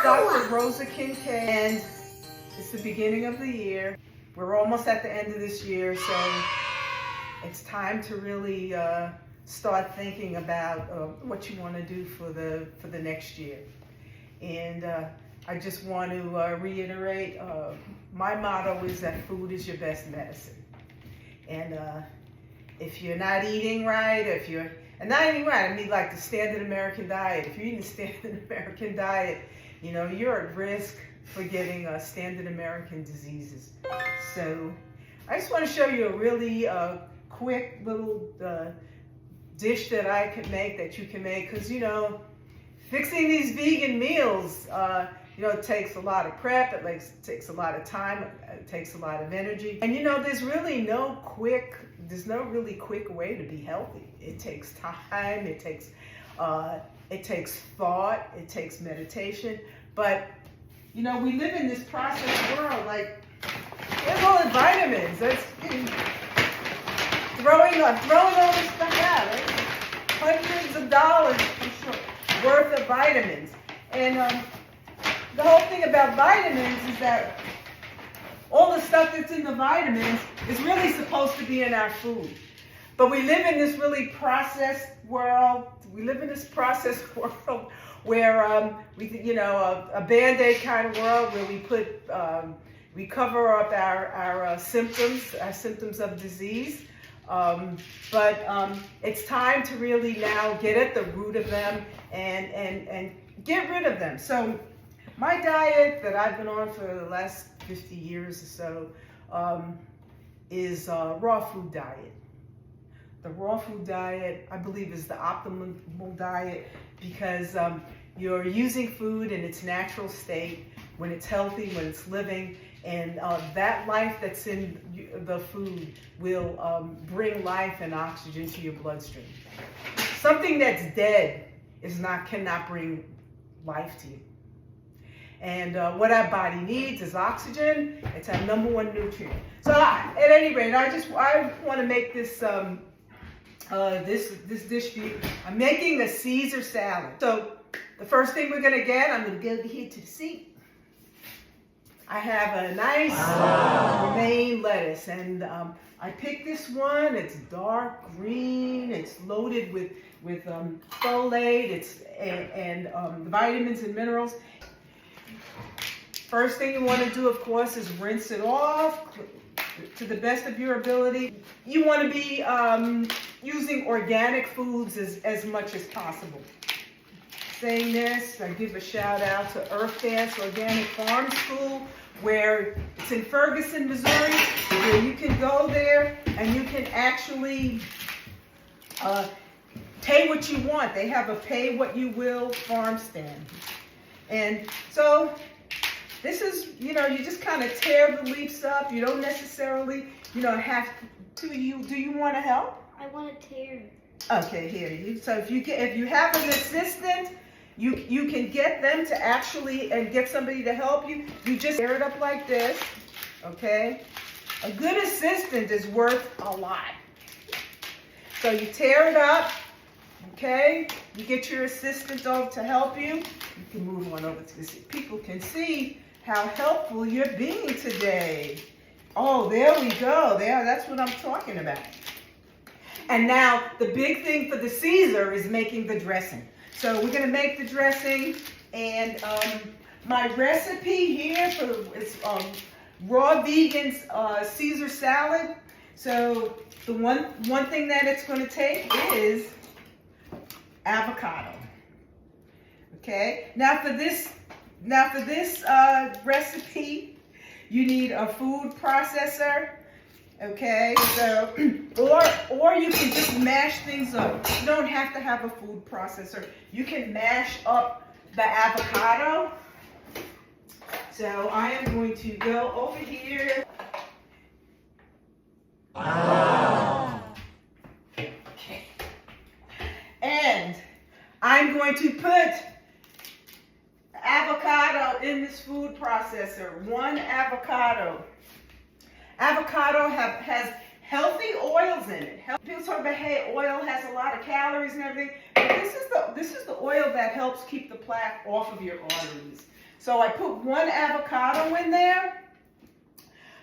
Dr. Rosa Kincaid, and it's the beginning of the year. We're almost at the end of this year, so it's time to really start thinking about what you want to do for the next year. And I just want to reiterate, my motto is that food is your best medicine. And if you're not eating right, and not eating right, I mean like the standard American diet. If you're eating the standard American diet, you know, you're at risk for getting standard American diseases. So I just want to show you a really quick little dish that I could make, that you can make, because, you know, fixing these vegan meals, you know, it takes a lot of prep, it takes a lot of time, it takes a lot of energy. And, you know, there's no really quick way to be healthy. It takes time, it takes thought, it takes meditation. But, you know, we live in this processed world, like, there's all the vitamins. That's throwing all this stuff out, right? Hundreds of dollars worth of vitamins. And the whole thing about vitamins is that all the stuff that's in the vitamins is really supposed to be in our food. But we live in this really processed world. We live in this processed world where a Band-Aid kind of world, where we cover up our symptoms of disease. But it's time to really now get at the root of them and get rid of them. So my diet that I've been on for the last 50 years or so is a raw food diet. The raw food diet, I believe, is the optimal diet because you're using food in its natural state, when it's healthy, when it's living, and that life that's in the food will bring life and oxygen to your bloodstream. Something that's dead cannot bring life to you. And what our body needs is oxygen. It's our number one nutrient. So at any rate, I want to make this this dish for you. I'm making a Caesar salad. So the first thing we're going to get, I'm going to go over here to the sink. I have a nice romaine lettuce, and I picked this one. It's dark green. It's loaded with folate. And vitamins and minerals. First thing you want to do, of course, is rinse it off to the best of your ability. You want to be using organic foods as much as possible. Saying this, I give a shout out to Earth Dance Organic Farm School, where it's in Ferguson, Missouri, where you can go there and you can actually pay what you want. They have a pay what you will farm stand. And so this is, you know, you just kind of tear the leaves up. You don't necessarily, you know, have to. Do you want to help? I want to tear. Okay, here. So if you have an assistant, you can get them to actually and get somebody to help you. You just tear it up like this, okay? A good assistant is worth a lot. So you tear it up, okay? You get your assistant over to help you. You can move on over to this. People can see how helpful you're being today. Oh, there we go. That's what I'm talking about. And now the big thing for the Caesar is making the dressing. So we're going to make the dressing, and my recipe here is raw vegan Caesar salad. So the one thing that it's going to take is avocado. Okay. Now for this recipe, you need a food processor. Okay, so or you can just mash things up. You don't have to have a food processor. You can mash up the avocado. So I am going to go over here. Okay. And I'm going to put avocado in this food processor. One avocado. Avocado has healthy oils in it. People talk about, hey, oil has a lot of calories and everything, but this is the oil that helps keep the plaque off of your arteries. So I put 1 avocado in there.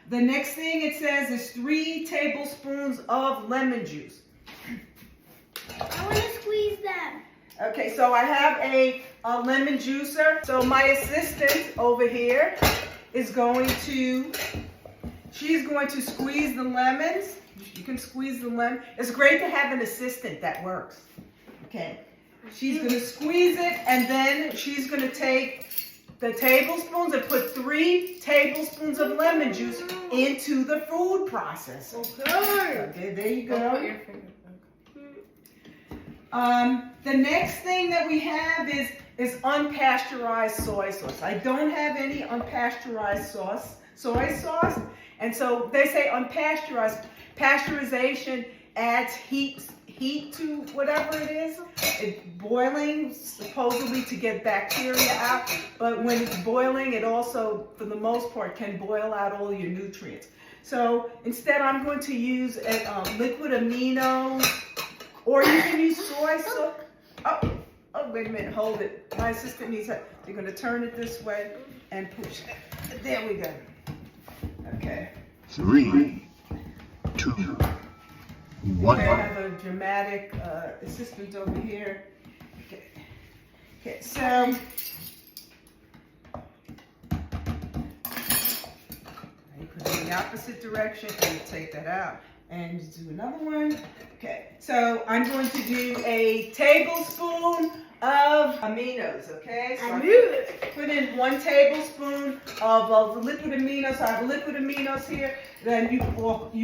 The next thing it says is 3 tablespoons of lemon juice. I want to squeeze them. Okay, so I have a lemon juicer. So my assistant over here is going to, she's going to squeeze the lemons. You can squeeze the lemon. It's great to have an assistant that works. Okay, she's going to squeeze it, and then she's going to take the tablespoons and put 3 tablespoons of lemon juice into the food processor. Okay, there you go. The next thing that we have is unpasteurized soy sauce. I don't have any unpasteurized soy sauce, and so they say unpasteurized. Pasteurization adds heat to whatever it is. It's boiling supposedly to get bacteria out, but when it's boiling, it also, for the most part, can boil out all your nutrients. So instead, I'm going to use liquid aminos, or you can use soy sauce. Oh, wait a minute, hold it. My assistant needs help. You're going to turn it this way and push it. There we go. Okay. 3, 2, 1. Okay, I have a dramatic assistant over here. Okay, so you put it in the opposite direction and you take that out. And do another one. Okay, so I'm going to do a tablespoon of aminos, okay? So I put in 1 tablespoon of the liquid aminos. So I have liquid aminos here. Then you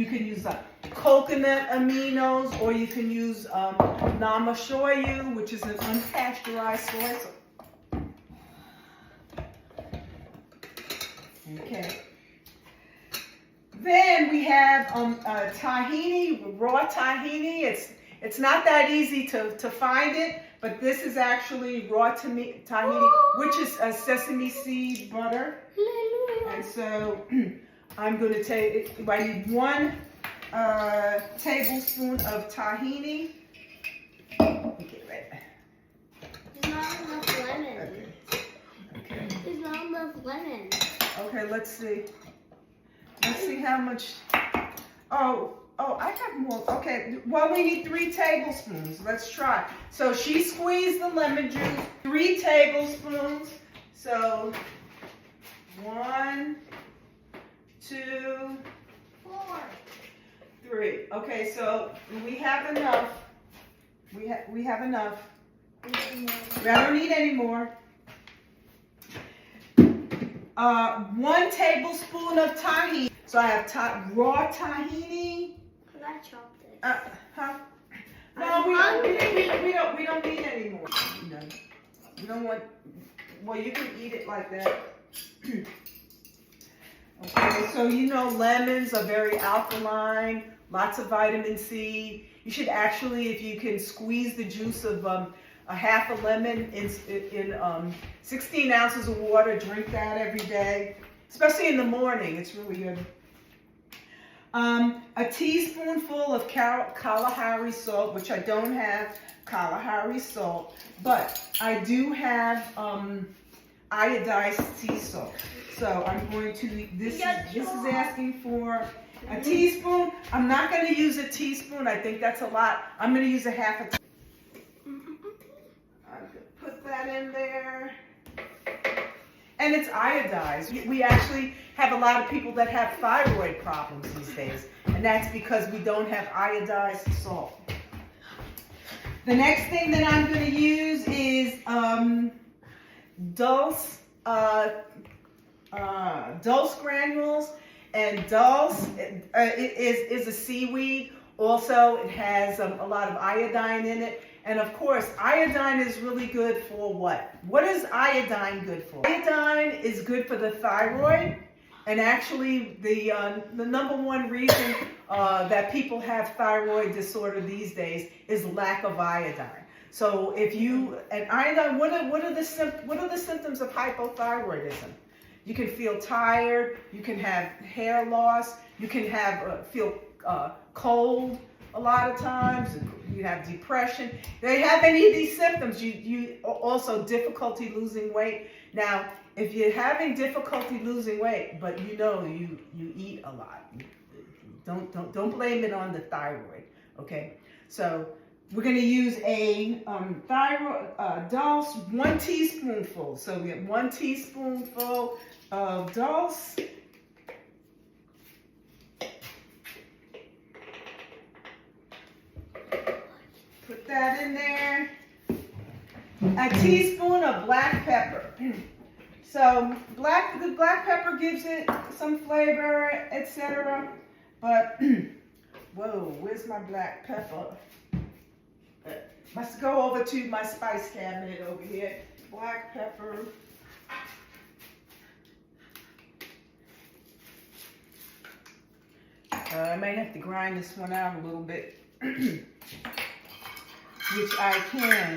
can use coconut aminos, or you can use nama shoyu, which is an unpasteurized soy sauce. Okay. Then we have tahini, raw tahini. It's not that easy to find it, but this is actually raw tahini, which is a sesame seed butter. And so I'm going to take, I need 1 tablespoon of tahini. Okay, right. There's not enough lemon. Okay. There's not enough lemon. Okay, let's see. Let's see how much. Oh, I have more. Okay, well, we need 3 tablespoons. Let's try. So she squeezed the lemon juice, 3 tablespoons. So 1, 2, 4. 3. Okay, so we have enough. We have enough. I don't need any more. 1 tablespoon of tahini. So I have raw tahini. I chopped it. No, we don't need any more. No, we don't want. Well, you can eat it like that. Okay, so you know lemons are very alkaline, lots of vitamin C. You should actually, if you can squeeze the juice of a half a lemon in 16 ounces of water, drink that every day, especially in the morning. It's really good. A teaspoonful of Kalahari salt, which I don't have Kalahari salt, but I do have iodized sea salt. So I'm going to, this is asking for a teaspoon. I'm not going to use a teaspoon. I think that's a lot. I'm going to use a half a teaspoon. I'm going to put that in there. And it's iodized. We actually have a lot of people that have thyroid problems these days, and that's because we don't have iodized salt. The next thing that I'm going to use is dulse granules, and dulse is a seaweed. Also, it has a lot of iodine in it. And of course, iodine is really good for what? What is iodine good for? Iodine is good for the thyroid. And actually, the number 1 reason that people have thyroid disorder these days is lack of iodine. So if you, and iodine, what are the symptoms of hypothyroidism? You can feel tired, you can have hair loss, you can have feel cold a lot of times, you have depression. If you have any of these symptoms, you also difficulty losing weight. Now, if you're having difficulty losing weight, but you know you eat a lot, don't blame it on the thyroid. Okay, so we're going to use a thyroid dulse, 1 teaspoonful. So we have 1 teaspoonful of dulse. Put that in there. A teaspoon of black pepper. So the black pepper gives it some flavor, etc. But whoa, where's my black pepper? Let's go over to my spice cabinet over here. Black pepper. I might have to grind this one out a little bit, which I can.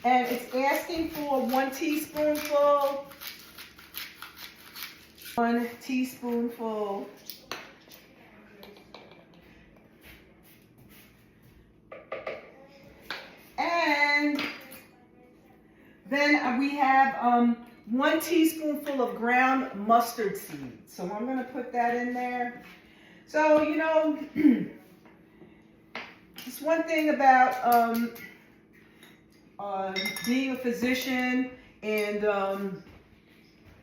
And it's asking for 1 teaspoonful. 1 teaspoonful. And then we have 1 teaspoonful of ground mustard seed. So I'm going to put that in there. So, you know, just one thing about being a physician and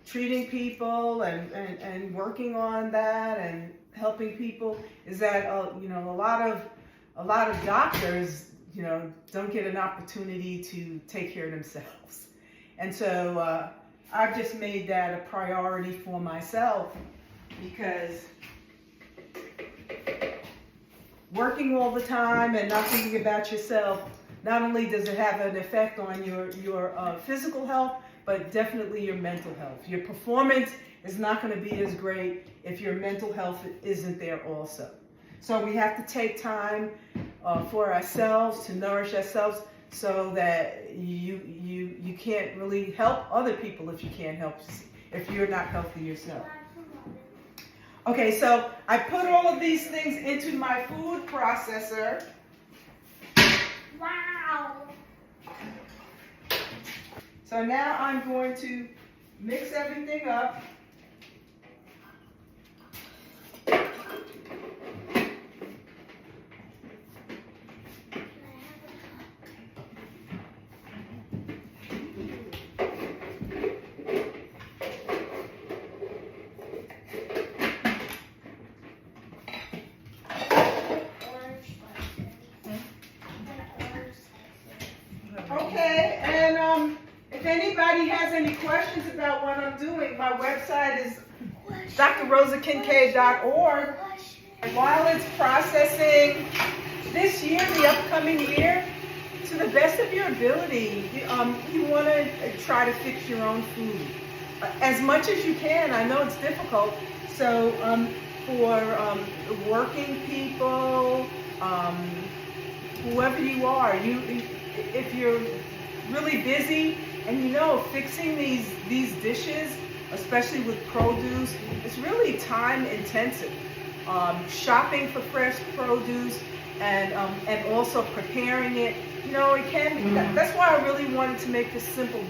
treating people and working on that and helping people is that you know, a lot of doctors, you know, don't get an opportunity to take care of themselves. And so I've just made that a priority for myself, because working all the time and not thinking about yourself, not only does it have an effect on your physical health, but definitely your mental health. Your performance is not going to be as great if your mental health isn't there also. So we have to take time for ourselves, to nourish ourselves, so that you can't really help other people if you can't help, if you're not healthy yourself. Okay, so I put all of these things into my food processor. Wow. So now I'm going to mix everything up. Okay, and if anybody has any questions about what I'm doing, my website is drrosakincaid.org. And while it's processing this year, the upcoming year, to the best of your ability, you want to try to fix your own food as much as you can. I know it's difficult. So for working people, whoever you are, if you're really busy and you know fixing these dishes, especially with produce, it's really time intensive. Shopping for fresh produce and also preparing it, you know, it can be. That's why I really wanted to make this simple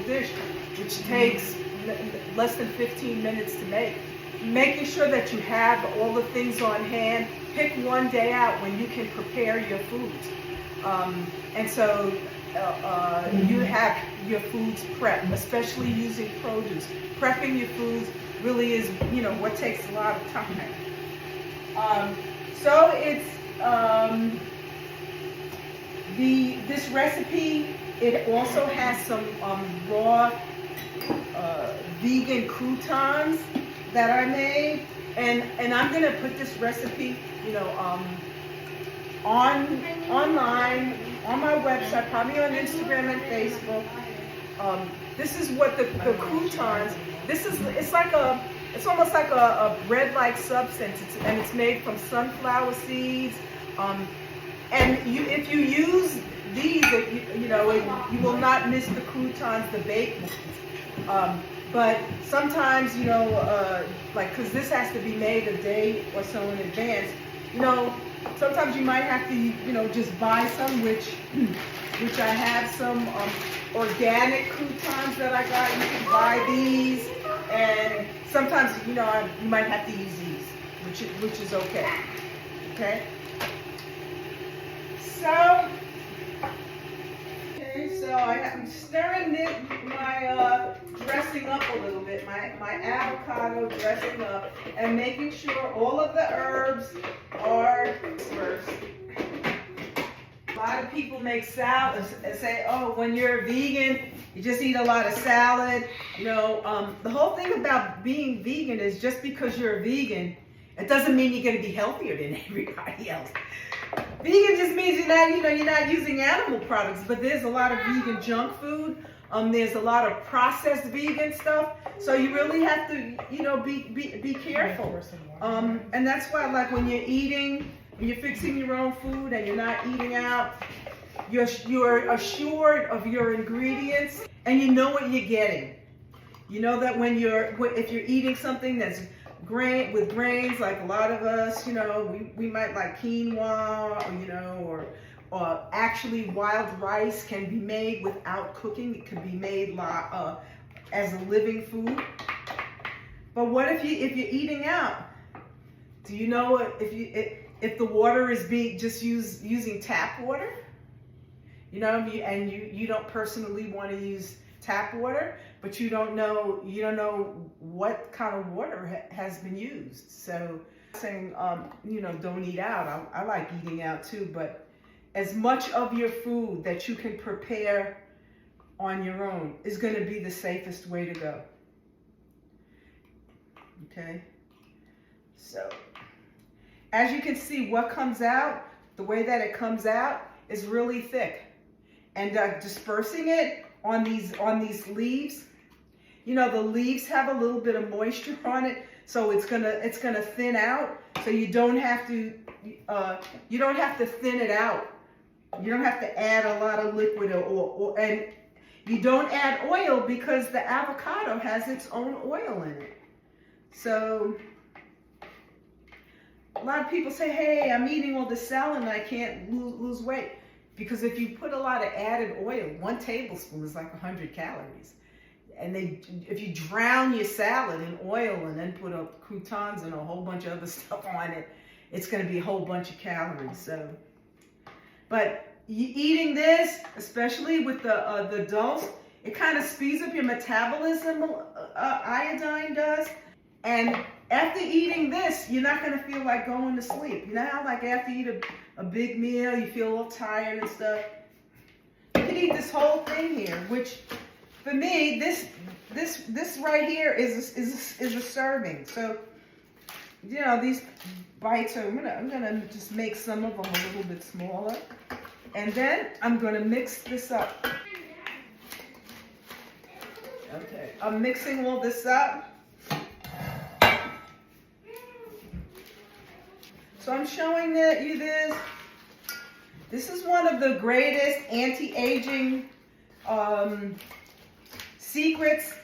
dish, which takes less than 15 minutes to make. Making sure that you have all the things on hand. Pick one day out when you can prepare your foods. And so you have your foods prepped, especially using produce. Prepping your foods really is, you know, what takes a lot of time. So it's this recipe. It also has some raw vegan croutons that I made, and I'm gonna put this recipe, you know, online, on my website, probably on Instagram and Facebook. This is what the croutons. It's almost like a bread-like substance, and it's made from sunflower seeds. And if you use these, you know, you will not miss the croutons, the baked ones. But sometimes, you know, like, because this has to be made a day or so in advance, you know, Sometimes you might have to, you know, just buy some, which I have some organic croutons that I got. You can buy these, and sometimes, you know, you might have to use these, which is okay. Okay. So I'm stirring my dressing up a little bit, my avocado dressing up, and making sure all of the herbs are first. A lot of people make salads and say, oh, when you're a vegan, you just eat a lot of salad. You know, the whole thing about being vegan is just because you're a vegan, it doesn't mean you're going to be healthier than everybody else. Vegan just means you're not using animal products, but there's a lot of vegan junk food. There's a lot of processed vegan stuff, so you really have to, you know, be careful. And that's why, like, when you're eating, when you're fixing your own food and you're not eating out, you're assured of your ingredients and you know what you're getting. You know that if you're eating something that's with grains, like a lot of us, you know, we might like quinoa, or, you know, or actually wild rice can be made without cooking. It can be made as a living food. But what if you're eating out? Do you know if the water is using tap water? You know, and you don't personally want to use tap water, but you don't know what kind of water has been used. So saying, you know, don't eat out. I like eating out too, but as much of your food that you can prepare on your own is going to be the safest way to go. Okay. So as you can see, what comes out, the way that it comes out is really thick, and dispersing it on these leaves, you know, the leaves have a little bit of moisture on it, so it's gonna thin out. So you don't have to thin it out. You don't have to add a lot of liquid and you don't add oil because the avocado has its own oil in it. So a lot of people say, hey, I'm eating all this salad and I can't lose weight. Because if you put a lot of added oil, 1 tablespoon is like 100 calories. And if you drown your salad in oil and then put up croutons and a whole bunch of other stuff on it, it's going to be a whole bunch of calories. So, but eating this, especially with the dulse, it kind of speeds up your metabolism. Iodine does. And after eating this, you're not going to feel like going to sleep. You know how, like, after you eat a big meal, you feel a little tired and stuff? You can eat this whole thing here, which for me, this right here is a serving. So, you know, these bites are, I'm gonna just make some of them a little bit smaller, and then I'm gonna mix this up. Okay, I'm mixing all this up. So I'm showing you this. This is one of the greatest anti-aging secrets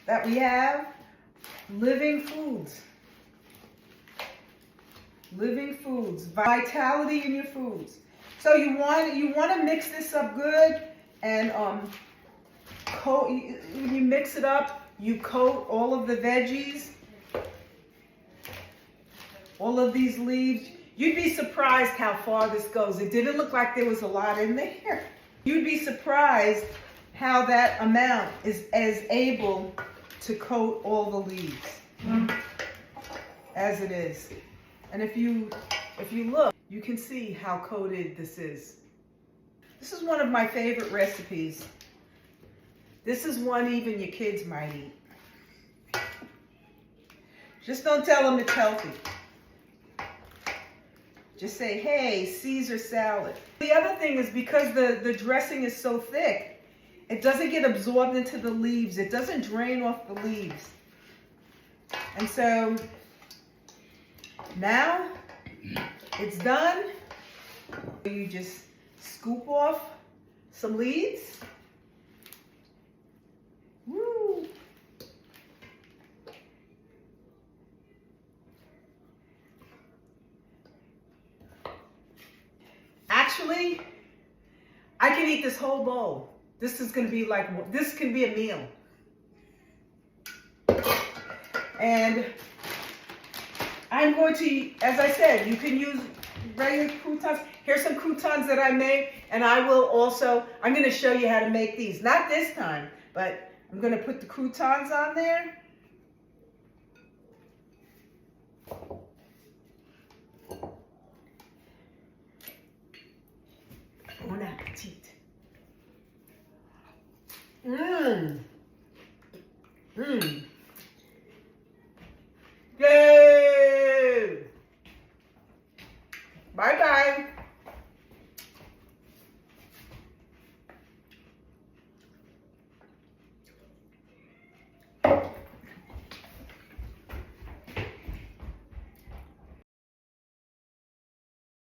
that we have. Living foods. Living foods. Vitality in your foods. So you want to mix this up good, and when you mix it up, you coat all of the veggies. All of these leaves. You'd be surprised how far this goes. It didn't look like there was a lot in there. You'd be surprised how that amount is able to coat all the leaves as it is. And if you look, you can see how coated this is. This is one of my favorite recipes. This is one even your kids might eat. Just don't tell them it's healthy. Just say, hey, Caesar salad. The other thing is, because the dressing is so thick, it doesn't get absorbed into the leaves. It doesn't drain off the leaves. And so now it's done. You just scoop off some leaves. Woo. Actually, I can eat this whole bowl. This is going to be like, this can be a meal. And I'm going to, as I said, you can use regular croutons. Here's some croutons that I made, and I will also, I'm going to show you how to make these. Not this time, but I'm going to put the croutons on there. Bon appetit. Mmm. Mmm. Yay! Bye-bye.